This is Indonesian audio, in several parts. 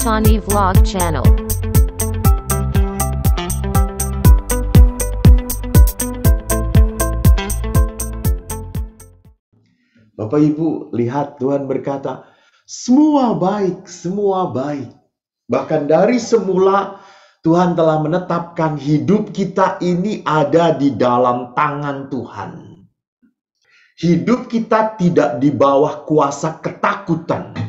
Tani Vlog Channel. Bapak Ibu, lihat Tuhan berkata, semua baik, semua baik. Bahkan dari semula Tuhan telah menetapkan hidup kita ini ada di dalam tangan Tuhan. Hidup kita tidak di bawah kuasa ketakutan.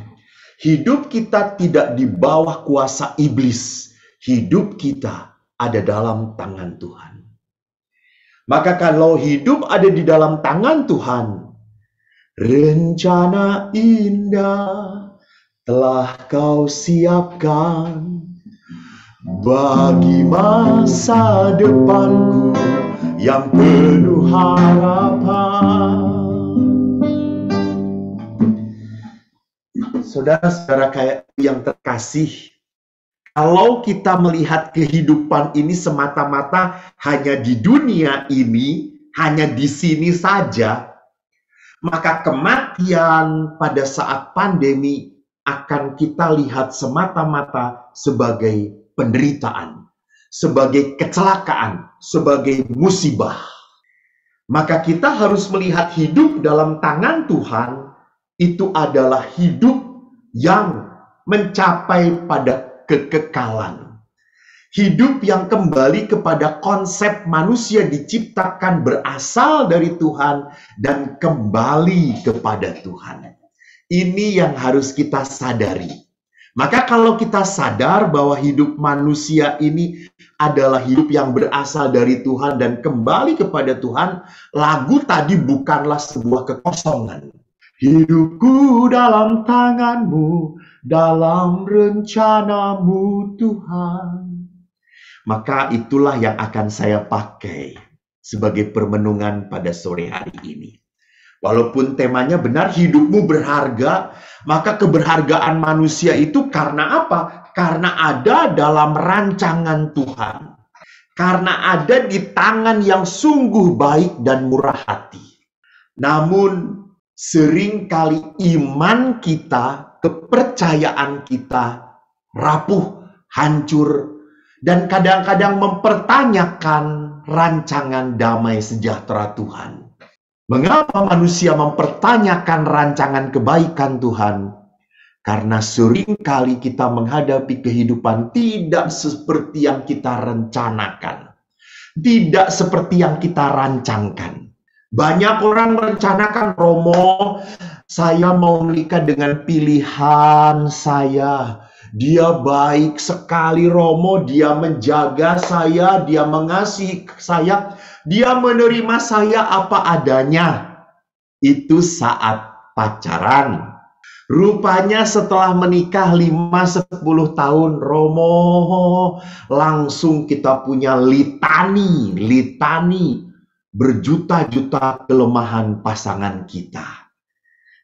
Hidup kita tidak di bawah kuasa iblis. Hidup kita ada dalam tangan Tuhan. Maka kalau hidup ada di dalam tangan Tuhan, rencana indah telah kau siapkan bagi masa depanku yang penuh harapan. Saudara-saudara kayak yang terkasih, kalau kita melihat kehidupan ini semata-mata hanya di dunia ini, hanya di sini saja, maka kematian pada saat pandemi akan kita lihat semata-mata sebagai penderitaan, sebagai kecelakaan, sebagai musibah. Maka kita harus melihat hidup dalam tangan Tuhan itu adalah hidup yang mencapai pada kekekalan. Hidup yang kembali kepada konsep manusia diciptakan berasal dari Tuhan dan kembali kepada Tuhan. Ini yang harus kita sadari. Maka kalau kita sadar bahwa hidup manusia ini adalah hidup yang berasal dari Tuhan dan kembali kepada Tuhan, lagu tadi bukanlah sebuah kekosongan. Hidupku dalam tangan-Mu, dalam rencana-Mu Tuhan. Maka itulah yang akan saya pakai sebagai permenungan pada sore hari ini. Walaupun temanya benar, hidupmu berharga, maka keberhargaan manusia itu karena apa? Karena ada dalam rancangan Tuhan. Karena ada di tangan yang sungguh baik dan murah hati. Namun seringkali iman kita, kepercayaan kita rapuh, hancur, dan kadang-kadang mempertanyakan rancangan damai sejahtera Tuhan. Mengapa manusia mempertanyakan rancangan kebaikan Tuhan? Karena seringkali kita menghadapi kehidupan tidak seperti yang kita rencanakan. Tidak seperti yang kita rancangkan. Banyak orang merencanakan, Romo, saya mau menikah dengan pilihan saya. Dia baik sekali, Romo. Dia menjaga saya, dia mengasihi saya, dia menerima saya apa adanya. Itu saat pacaran. Rupanya setelah menikah 5-10 tahun, Romo, langsung kita punya litani berjuta-juta kelemahan pasangan kita.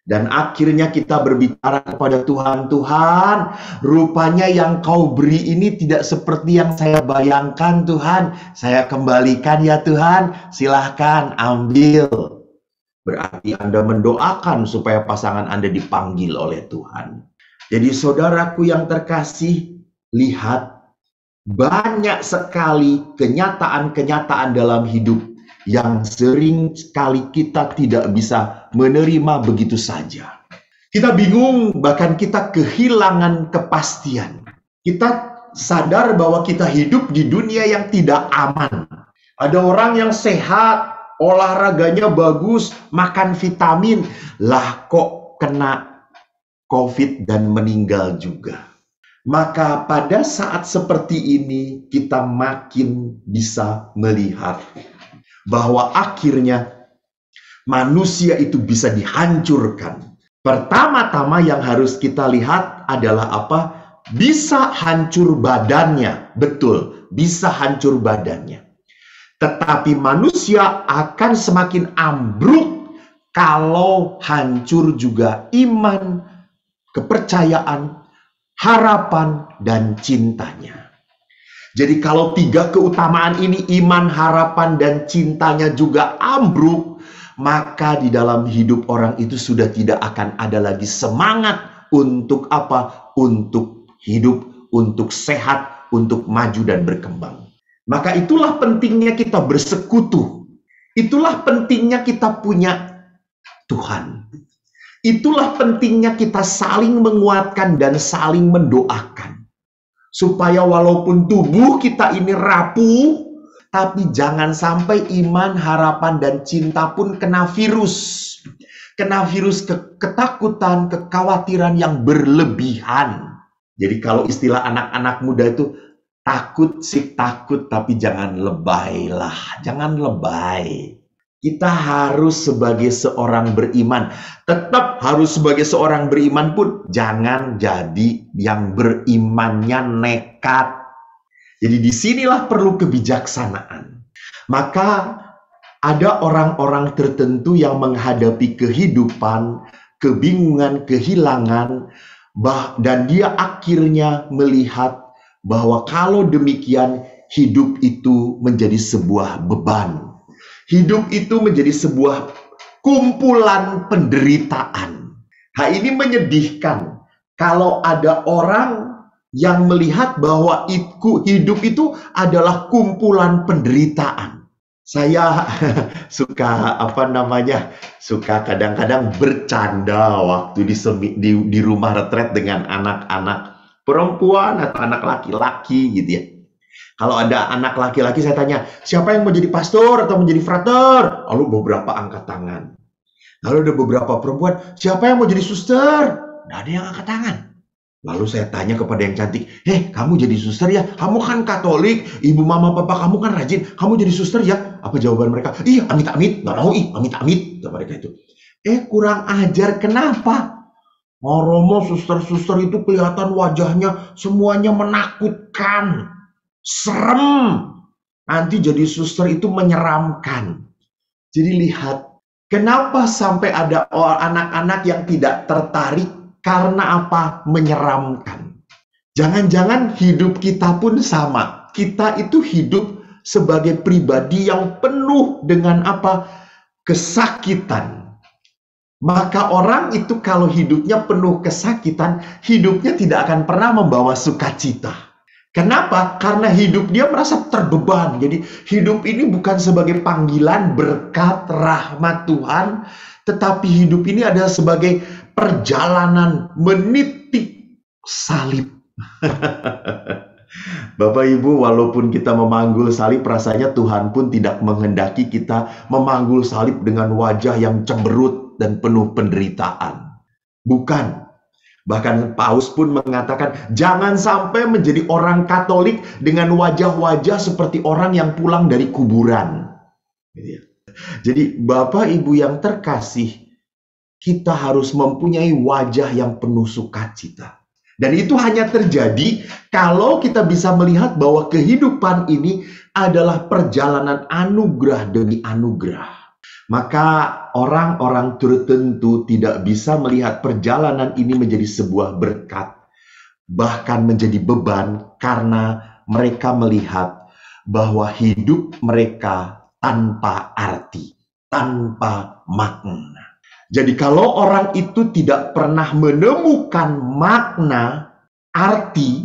Dan akhirnya kita berbicara kepada Tuhan, Tuhan, rupanya yang kau beri ini tidak seperti yang saya bayangkan, Tuhan. Saya kembalikan ya Tuhan, silahkan ambil. Berarti Anda mendoakan supaya pasangan Anda dipanggil oleh Tuhan. Jadi saudaraku yang terkasih, lihat banyak sekali kenyataan-kenyataan dalam hidup yang sering sekali kita tidak bisa menerima begitu saja. Kita bingung, bahkan kita kehilangan kepastian. Kita sadar bahwa kita hidup di dunia yang tidak aman. Ada orang yang sehat, olahraganya bagus, makan vitamin, lah kok kena COVID dan meninggal juga. Maka pada saat seperti ini kita makin bisa melihat bahwa akhirnya manusia itu bisa dihancurkan. Pertama-tama yang harus kita lihat adalah apa? Bisa hancur badannya. Betul, bisa hancur badannya. Tetapi manusia akan semakin ambruk kalau hancur juga iman, kepercayaan, harapan, dan cintanya. Jadi kalau tiga keutamaan ini, iman, harapan, dan cintanya juga ambruk, maka di dalam hidup orang itu sudah tidak akan ada lagi semangat untuk apa? Untuk hidup untuk sehat, untuk maju dan berkembang. Maka itulah pentingnya kita bersekutu. Itulah pentingnya kita punya Tuhan. Itulah pentingnya kita saling menguatkan dan saling mendoakan. Supaya walaupun tubuh kita ini rapuh, tapi jangan sampai iman, harapan, dan cinta pun kena virus. Kena virus ketakutan, kekhawatiran yang berlebihan. Jadi kalau istilah anak-anak muda itu, takut sih takut, tapi jangan lebay lah. Jangan lebay. Kita harus sebagai seorang beriman. Tetap harus sebagai seorang beriman pun, jangan jadi yang berimannya nekat. Jadi disinilah perlu kebijaksanaan. Maka ada orang-orang tertentu yang menghadapi kehidupan, kebingungan, kehilangan, dan dia akhirnya melihat bahwa kalau demikian hidup itu menjadi sebuah beban. Hidup itu menjadi sebuah kumpulan penderitaan. Hal ini menyedihkan kalau ada orang yang melihat bahwa hidup itu adalah kumpulan penderitaan. Saya suka suka kadang-kadang bercanda waktu di rumah retret dengan anak-anak perempuan atau anak laki-laki gitu ya. Kalau ada anak laki-laki saya tanya, siapa yang mau jadi pastor atau menjadi frater? Lalu beberapa angkat tangan. Lalu ada beberapa perempuan, siapa yang mau jadi suster? Nggak ada yang angkat tangan. Lalu saya tanya kepada yang cantik, kamu jadi suster ya? Kamu kan Katolik, ibu mama papa kamu kan rajin, kamu jadi suster ya? Apa jawaban mereka? Iya, amit-amit, nggak mau, amit-amit, kata mereka itu. Kurang ajar, kenapa? Romo suster-suster itu kelihatan wajahnya semuanya menakutkan. Serem. Nanti jadi suster itu menyeramkan. Jadi lihat, kenapa sampai ada anak-anak yang tidak tertarik karena apa? Menyeramkan. Jangan-jangan hidup kita pun sama. Kita itu hidup sebagai pribadi yang penuh dengan apa? Kesakitan. Maka orang itu kalau hidupnya penuh kesakitan, hidupnya tidak akan pernah membawa sukacita. Kenapa? Karena hidup dia merasa terbeban. Jadi hidup ini bukan sebagai panggilan berkat rahmat Tuhan, tetapi hidup ini adalah sebagai perjalanan menitik salib. Bapak Ibu, walaupun kita memanggul salib, rasanya Tuhan pun tidak menghendaki kita memanggul salib dengan wajah yang cemberut dan penuh penderitaan. Bukan. Bahkan Paus pun mengatakan, jangan sampai menjadi orang Katolik dengan wajah-wajah seperti orang yang pulang dari kuburan. Jadi Bapak Ibu yang terkasih, kita harus mempunyai wajah yang penuh sukacita. Dan itu hanya terjadi kalau kita bisa melihat bahwa kehidupan ini adalah perjalanan anugerah demi anugerah. Maka orang-orang tertentu tidak bisa melihat perjalanan ini menjadi sebuah berkat, bahkan menjadi beban karena mereka melihat bahwa hidup mereka tanpa arti, tanpa makna. Jadi kalau orang itu tidak pernah menemukan makna, arti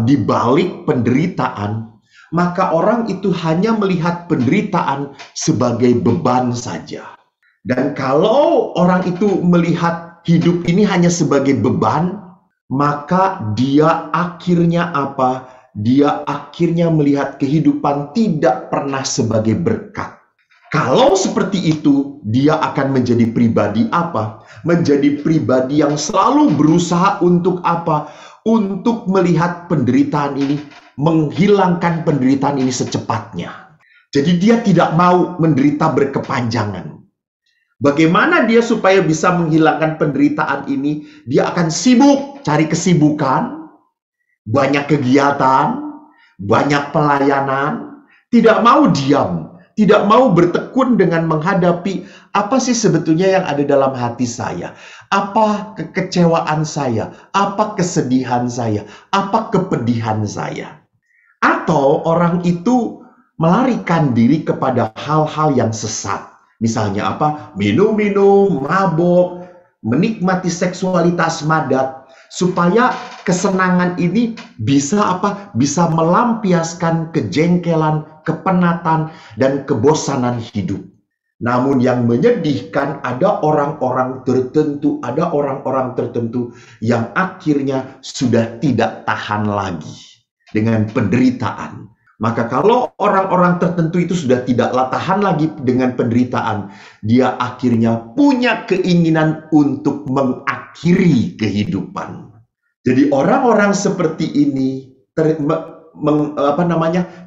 di balik penderitaan, maka orang itu hanya melihat penderitaan sebagai beban saja. Dan kalau orang itu melihat hidup ini hanya sebagai beban, maka dia akhirnya apa? Dia akhirnya melihat kehidupan tidak pernah sebagai berkat. Kalau seperti itu, dia akan menjadi pribadi apa? Menjadi pribadi yang selalu berusaha untuk apa? Untuk melihat penderitaan ini, menghilangkan penderitaan ini secepatnya. Jadi dia tidak mau menderita berkepanjangan. Bagaimana dia supaya bisa menghilangkan penderitaan ini? Dia akan sibuk cari kesibukan, banyak kegiatan, banyak pelayanan, tidak mau diam, tidak mau bertekun dengan menghadapi apa sih sebetulnya yang ada dalam hati saya. Apa kekecewaan saya, apa kesedihan saya, apa kepedihan saya. Atau orang itu melarikan diri kepada hal-hal yang sesat. Misalnya apa? Minum-minum, mabok, menikmati seksualitas madat. supaya kesenangan ini bisa apa? Bisa melampiaskan kejengkelan, kepenatan, dan kebosanan hidup. Namun yang menyedihkan, ada orang-orang tertentu yang akhirnya sudah tidak tahan lagi dengan penderitaan. Maka kalau orang-orang tertentu itu sudah tidaklah tahan lagi dengan penderitaan, dia akhirnya punya keinginan untuk mengakhiri kehidupan. Jadi orang-orang seperti ini,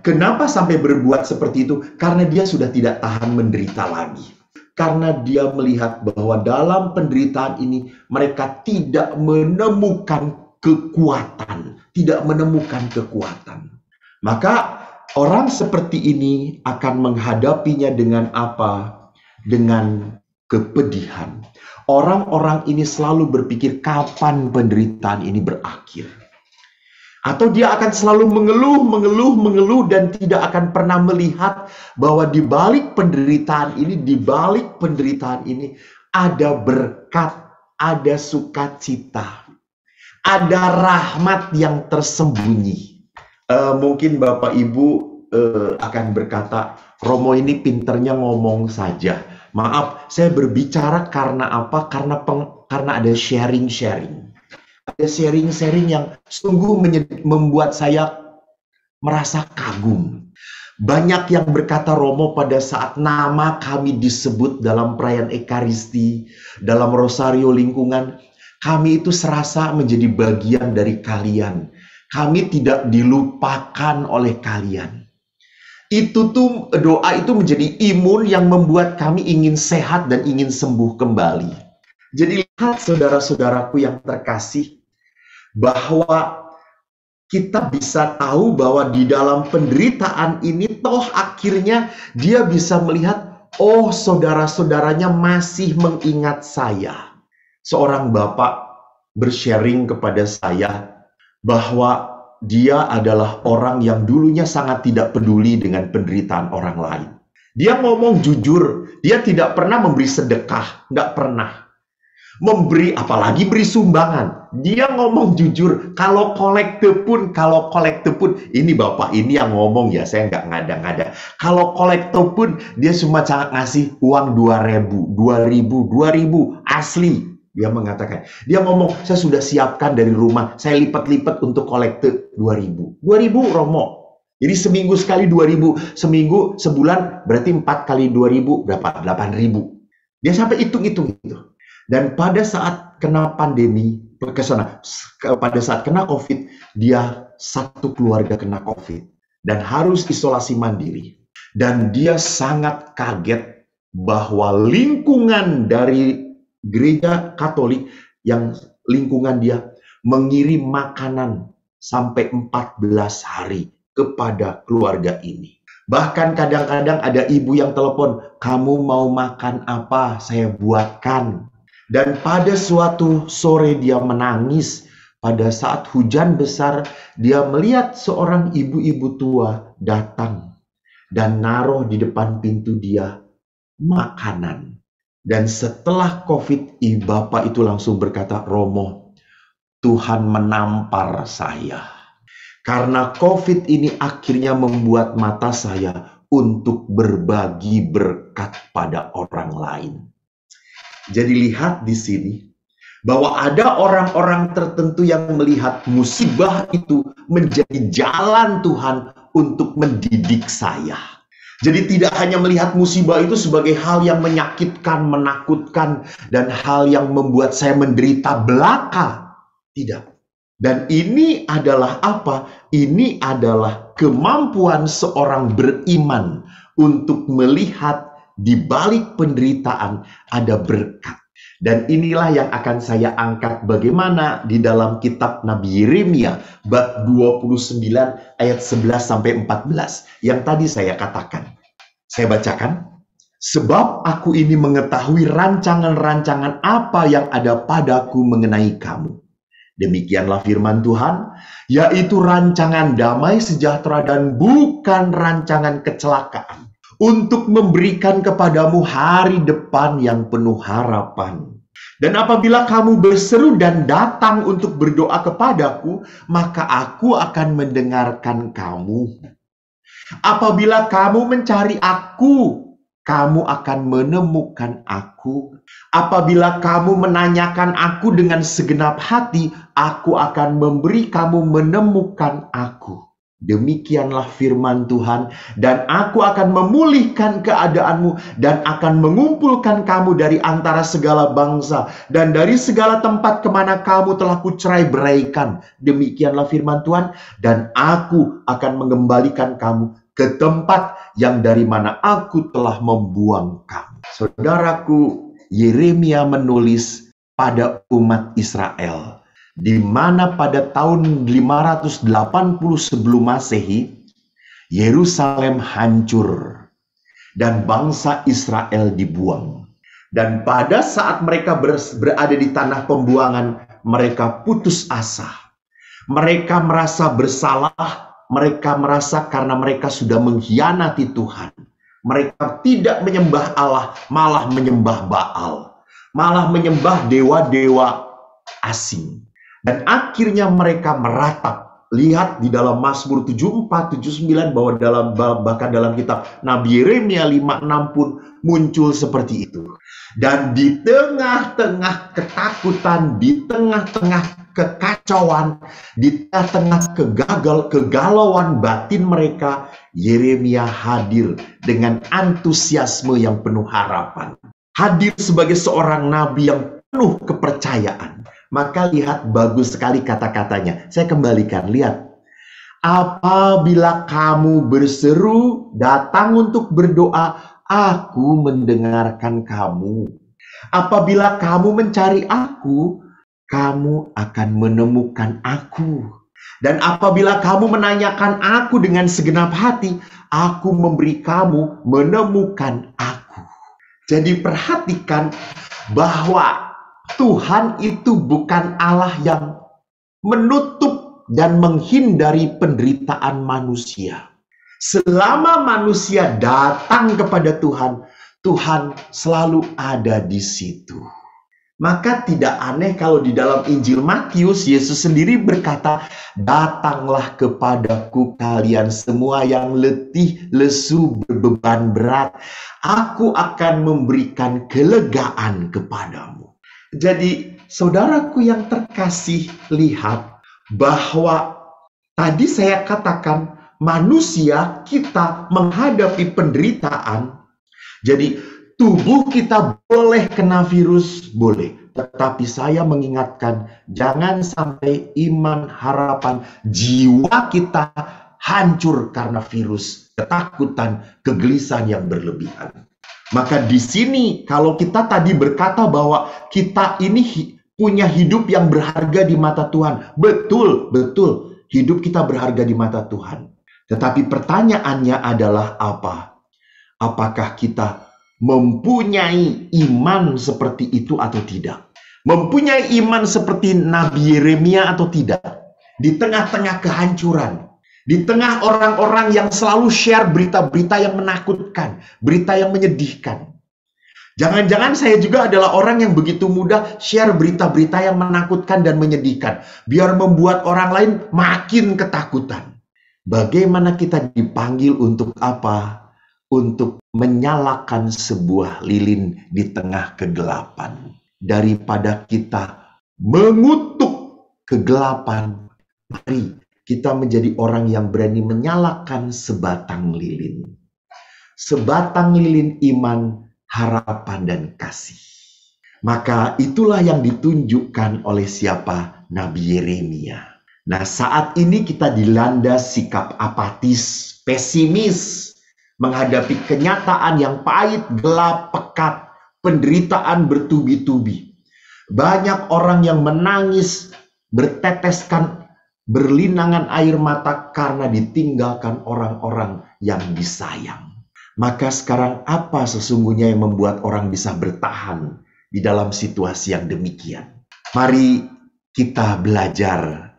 kenapa sampai berbuat seperti itu? Karena dia sudah tidak tahan menderita lagi. Karena dia melihat bahwa dalam penderitaan ini mereka tidak menemukan kekuatan. Maka orang seperti ini akan menghadapinya dengan apa? Dengan kepedihan. Orang-orang ini selalu berpikir kapan penderitaan ini berakhir. Atau dia akan selalu mengeluh dan tidak akan pernah melihat bahwa di balik penderitaan ini ada berkat, ada sukacita, ada rahmat yang tersembunyi. Mungkin Bapak Ibu akan berkata, Romo ini pinternya ngomong saja. Maaf, saya berbicara karena apa? Karena ada sharing. Ada sharing yang sungguh membuat saya merasa kagum. Banyak yang berkata, Romo, pada saat nama kami disebut dalam perayaan Ekaristi, dalam rosario lingkungan, kami itu serasa menjadi bagian dari kalian. Kami tidak dilupakan oleh kalian. Doa itu menjadi imun yang membuat kami ingin sehat dan ingin sembuh kembali. Jadi lihat saudara-saudaraku yang terkasih, bahwa kita bisa tahu bahwa di dalam penderitaan ini toh akhirnya dia bisa melihat, oh saudara-saudaranya masih mengingat saya. Seorang bapak bersharing kepada saya bahwa dia adalah orang yang dulunya sangat tidak peduli dengan penderitaan orang lain. Dia ngomong jujur, dia tidak pernah memberi sedekah, tidak pernah memberi, apalagi beri sumbangan. Dia ngomong jujur, kalau kolekte pun, ini bapak ini yang ngomong ya, saya nggak ngada-ngada. Kalau kolekte pun, dia cuma ngasih uang 2.000, asli. Dia mengatakan, dia ngomong, saya sudah siapkan dari rumah, saya lipat-lipat untuk kolekte 2.000. 2.000 Romo. Jadi seminggu sekali 2.000, sebulan berarti 4 kali 2.000 berapa? 8.000. Dia sampai hitung-hitung itu. Dan pada saat kena pandemi, pada saat kena COVID, dia satu keluarga kena COVID dan harus isolasi mandiri. Dan dia sangat kaget bahwa lingkungan dari gereja Katolik yang lingkungan dia mengirim makanan sampai 14 hari kepada keluarga ini. Bahkan kadang-kadang ada ibu yang telepon, kamu mau makan apa? Saya buatkan. Dan pada suatu sore dia menangis. Pada saat hujan besar, dia melihat seorang ibu-ibu tua datang dan naruh di depan pintu dia makanan. Dan setelah COVID, bapak itu langsung berkata, Romo, Tuhan menampar saya. Karena COVID ini akhirnya membuat mata saya untuk berbagi berkat pada orang lain. Jadi lihat di sini, bahwa ada orang-orang tertentu yang melihat musibah itu menjadi jalan Tuhan untuk mendidik saya. Jadi tidak hanya melihat musibah itu sebagai hal yang menyakitkan, menakutkan, dan hal yang membuat saya menderita belaka. Tidak. Dan ini adalah apa? Ini adalah kemampuan seorang beriman untuk melihat di balik penderitaan ada berkat. Dan inilah yang akan saya angkat bagaimana di dalam kitab Nabi Yeremia bab 29 ayat 11-14 yang tadi saya katakan. Saya bacakan. Sebab aku ini mengetahui rancangan-rancangan apa yang ada padaku mengenai kamu. Demikianlah firman Tuhan, yaitu rancangan damai sejahtera dan bukan rancangan kecelakaan, untuk memberikan kepadamu hari depan yang penuh harapan. Dan apabila kamu berseru dan datang untuk berdoa kepadaku, maka aku akan mendengarkan kamu. Apabila kamu mencari aku, kamu akan menemukan aku. Apabila kamu menanyakan aku dengan segenap hati, aku akan memberi kamu menemukan aku. Demikianlah firman Tuhan, dan aku akan memulihkan keadaanmu dan akan mengumpulkan kamu dari antara segala bangsa dan dari segala tempat kemana kamu telah kucerai-beraikan. Demikianlah firman Tuhan, dan aku akan mengembalikan kamu ke tempat yang dari mana aku telah membuang kamu. Saudaraku, Yeremia menulis pada umat Israel, di mana pada tahun 580 sebelum Masehi, Yerusalem hancur dan bangsa Israel dibuang. Dan pada saat mereka berada di tanah pembuangan, mereka putus asa. Mereka merasa bersalah, mereka merasa karena mereka sudah mengkhianati Tuhan. Mereka tidak menyembah Allah, malah menyembah Baal, malah menyembah dewa-dewa asing. Dan akhirnya mereka meratap. Lihat di dalam Mazmur 74, 79 bahwa bahkan dalam kitab Nabi Yeremia 56 pun muncul seperti itu. Dan di tengah-tengah ketakutan, di tengah-tengah kekacauan, di tengah-tengah kegalauan batin mereka, Yeremia hadir dengan antusiasme yang penuh harapan. Hadir sebagai seorang nabi yang penuh kepercayaan. Maka lihat, bagus sekali kata-katanya. Saya kembalikan, lihat. Apabila kamu berseru, datang untuk berdoa, aku mendengarkan kamu. Apabila kamu mencari aku, kamu akan menemukan aku. Dan apabila kamu menanyakan aku dengan segenap hati, aku memberi kamu menemukan aku. Jadi perhatikan bahwa Tuhan itu bukan Allah yang menutup dan menghindari penderitaan manusia. Selama manusia datang kepada Tuhan, Tuhan selalu ada di situ. Maka tidak aneh kalau di dalam Injil Matius, Yesus sendiri berkata, datanglah kepadaku kalian semua yang letih, lesu, berbeban berat. Aku akan memberikan kelegaan kepadamu. Jadi, saudaraku yang terkasih, lihat bahwa tadi saya katakan manusia kita menghadapi penderitaan. Jadi, tubuh kita boleh kena virus, boleh. Tetapi saya mengingatkan, jangan sampai iman, harapan, jiwa kita hancur karena virus, ketakutan, kegelisahan yang berlebihan. Maka di sini kalau kita tadi berkata bahwa kita ini punya hidup yang berharga di mata Tuhan. Betul, betul. Hidup kita berharga di mata Tuhan. Tetapi pertanyaannya adalah apa? Apakah kita mempunyai iman seperti itu atau tidak? Mempunyai iman seperti Nabi Yeremia atau tidak? Di tengah-tengah kehancuran. Di tengah orang-orang yang selalu share berita-berita yang menakutkan, berita yang menyedihkan. Jangan-jangan saya juga adalah orang yang begitu mudah share berita-berita yang menakutkan dan menyedihkan, biar membuat orang lain makin ketakutan. Bagaimana kita dipanggil untuk apa? Untuk menyalakan sebuah lilin di tengah kegelapan. Daripada kita mengutuk kegelapan, mari kita menjadi orang yang berani menyalakan sebatang lilin. Sebatang lilin iman, harapan, dan kasih. Maka itulah yang ditunjukkan oleh siapa? Nabi Yeremia. Nah, saat ini kita dilanda sikap apatis, pesimis, menghadapi kenyataan yang pahit, gelap, pekat, penderitaan bertubi-tubi. Banyak orang yang menangis, berteteskan berlinangan air mata karena ditinggalkan orang-orang yang disayang. Maka sekarang apa sesungguhnya yang membuat orang bisa bertahan di dalam situasi yang demikian? Mari kita belajar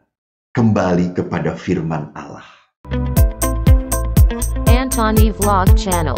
kembali kepada firman Allah. Antoni Vlog Channel.